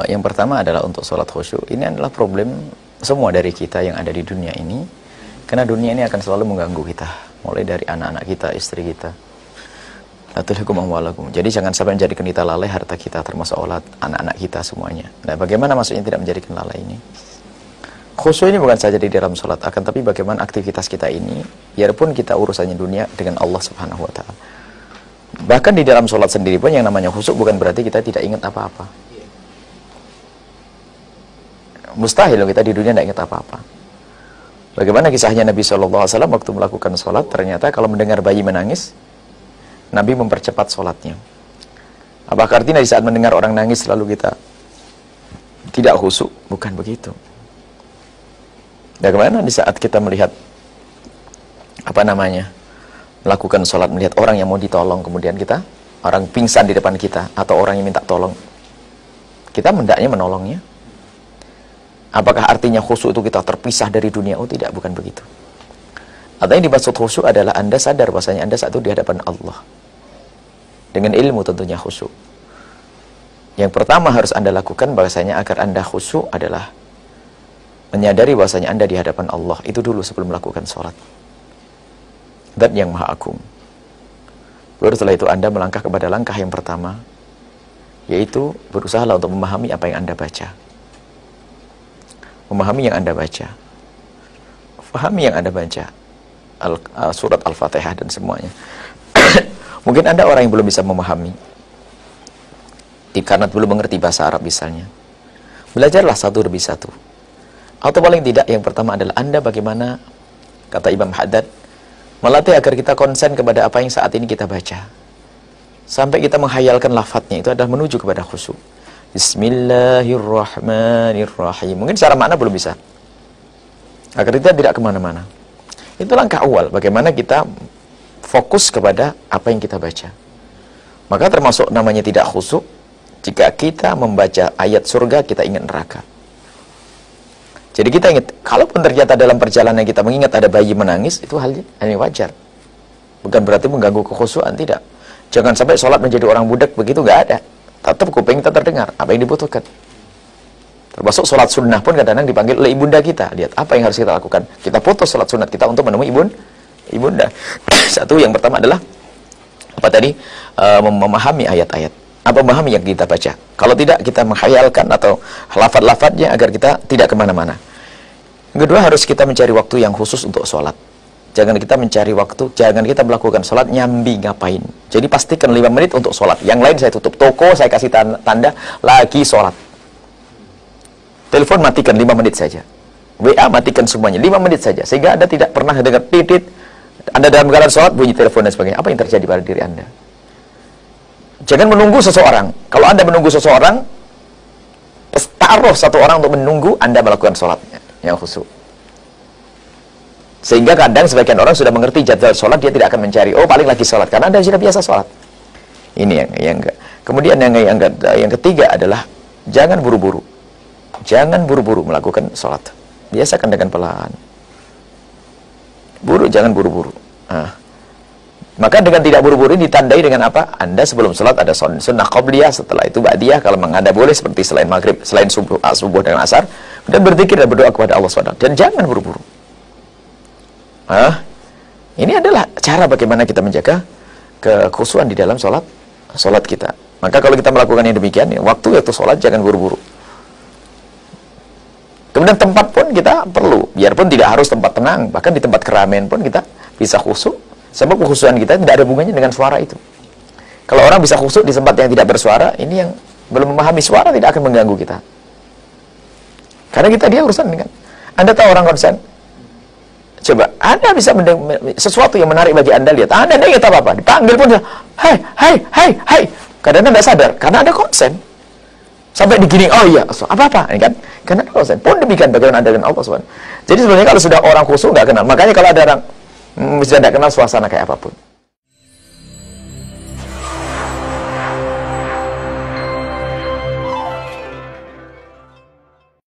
Yang pertama adalah untuk sholat khusyuk. Ini adalah problem semua dari kita yang ada di dunia ini. Karena dunia ini akan selalu mengganggu kita. Mulai dari anak-anak kita, istri kita. Jadi jangan sampai menjadikan kita lalai harta kita, termasuk aulat, anak-anak kita semuanya. Nah, bagaimana maksudnya tidak menjadikan lalai ini? Khusyuk ini bukan saja di dalam sholat, akan tapi bagaimana aktivitas kita ini, biarpun kita urusannya dunia dengan Allah Subhanahu wa Ta'ala. Bahkan di dalam sholat sendiri pun yang namanya khusyuk bukan berarti kita tidak ingat apa-apa. Mustahil kita di dunia tidak ingat apa-apa. Bagaimana kisahnya Nabi SAW waktu melakukan sholat, ternyata kalau mendengar bayi menangis, Nabi mempercepat sholatnya. Apakah artinya di saat mendengar orang nangis lalu kita tidak khusyuk? Bukan begitu. Bagaimana di saat kita melihat melakukan sholat, melihat orang yang mau ditolong, kemudian kita, orang pingsan di depan kita, atau orang yang minta tolong, kita hendaknya menolongnya. Apakah artinya khusyuk itu kita terpisah dari dunia? Oh tidak, bukan begitu. Atau yang dimaksud khusyuk adalah Anda sadar bahwasanya Anda saat itu di hadapan Allah. Dengan ilmu tentunya khusyuk. Yang pertama harus Anda lakukan bahwasanya agar Anda khusyuk adalah menyadari bahwasanya Anda di hadapan Allah. Itu dulu sebelum melakukan sholat. Dan yang Maha Agung. Baru setelah itu Anda melangkah kepada langkah yang pertama, yaitu berusahalah untuk memahami apa yang Anda baca. Memahami yang Anda baca. Fahami yang Anda baca. Surat Al-Fatihah dan semuanya. Mungkin Anda orang yang belum bisa memahami. Karena belum mengerti bahasa Arab misalnya. Belajarlah satu demi satu. Atau paling tidak yang pertama adalah Anda bagaimana, kata Imam Haddad, melatih agar kita konsen kepada apa yang saat ini kita baca. Sampai kita menghayalkan lafadznya, itu adalah menuju kepada khusyuk. Bismillahirrahmanirrahim. Mungkin secara makna belum bisa. Agar kita tidak kemana-mana. Itu langkah awal. Bagaimana kita fokus kepada apa yang kita baca. Maka termasuk namanya tidak khusyuk jika kita membaca ayat surga, kita ingat neraka. Jadi kita ingat, kalaupun ternyata dalam perjalanan kita mengingat ada bayi menangis, itu hal yang wajar. Bukan berarti mengganggu kekhusyukan, tidak. Jangan sampai sholat menjadi orang budak, begitu nggak ada. Tetap kuping kita terdengar apa yang dibutuhkan. Termasuk sholat sunnah pun kadang-kadang dipanggil oleh ibunda kita. Lihat apa yang harus kita lakukan. Kita putus sholat sunat kita untuk menemui ibunda. Satu yang pertama adalah apa tadi? Memahami ayat-ayat. Apa memahami yang kita baca. Kalau tidak kita menghayalkan atau lafaz-lafaznya agar kita tidak kemana-mana. Yang kedua harus kita mencari waktu yang khusus untuk sholat. Jangan kita mencari waktu, jangan kita melakukan sholat nyambi ngapain. Jadi pastikan 5 menit untuk sholat. Yang lain saya tutup toko, saya kasih tanda lagi sholat. Telepon matikan 5 menit saja. WA matikan semuanya 5 menit saja. Sehingga Anda tidak pernah dengar titit. Anda dalam keadaan sholat bunyi telepon dan sebagainya. Apa yang terjadi pada diri Anda? Jangan menunggu seseorang. Kalau Anda menunggu seseorang, taruh satu orang untuk menunggu Anda melakukan sholatnya yang khusyuk. Sehingga kadang sebagian orang sudah mengerti jadwal sholat, dia tidak akan mencari, oh paling lagi sholat, karena Anda sudah biasa sholat. Ini yang kemudian yang ketiga adalah jangan buru-buru. Jangan buru-buru melakukan sholat. Biasakan dengan pelan. Jangan buru-buru. Maka dengan tidak buru-buru ditandai dengan apa? Anda sebelum sholat ada sunnah qabliyah, setelah itu ba'diyah, kalau memang Anda boleh seperti selain maghrib, selain subuh dan asar, dan berzikir dan berdoa kepada Allah SWT. Dan jangan buru-buru. Ini adalah cara bagaimana kita menjaga kekhusyuan di dalam sholat kita. Maka kalau kita melakukan yang demikian, waktu sholat jangan buru-buru. Kemudian tempat pun kita perlu, biarpun tidak harus tempat tenang, bahkan di tempat keramaian pun kita bisa khusyuk, sebab kekhusyuan kita tidak ada hubungannya dengan suara itu. Kalau orang bisa khusyuk di tempat yang tidak bersuara, ini yang belum memahami suara tidak akan mengganggu kita. Karena dia urusan dengan, Anda tahu orang konsen? Coba, Anda bisa sesuatu yang menarik bagi Anda, lihat, Anda tidak ingat apa-apa, dipanggil pun, hai, kadang-kadang tidak sadar, karena Anda konsen. Sampai digiring, oh iya, apa-apa, ini kan? Karena konsen. Pun demikian bagaimana Anda dengan Allah SWT. Jadi sebenarnya kalau sudah orang khusyuk nggak kenal, makanya kalau ada orang sudah tidak kenal suasana kayak apapun.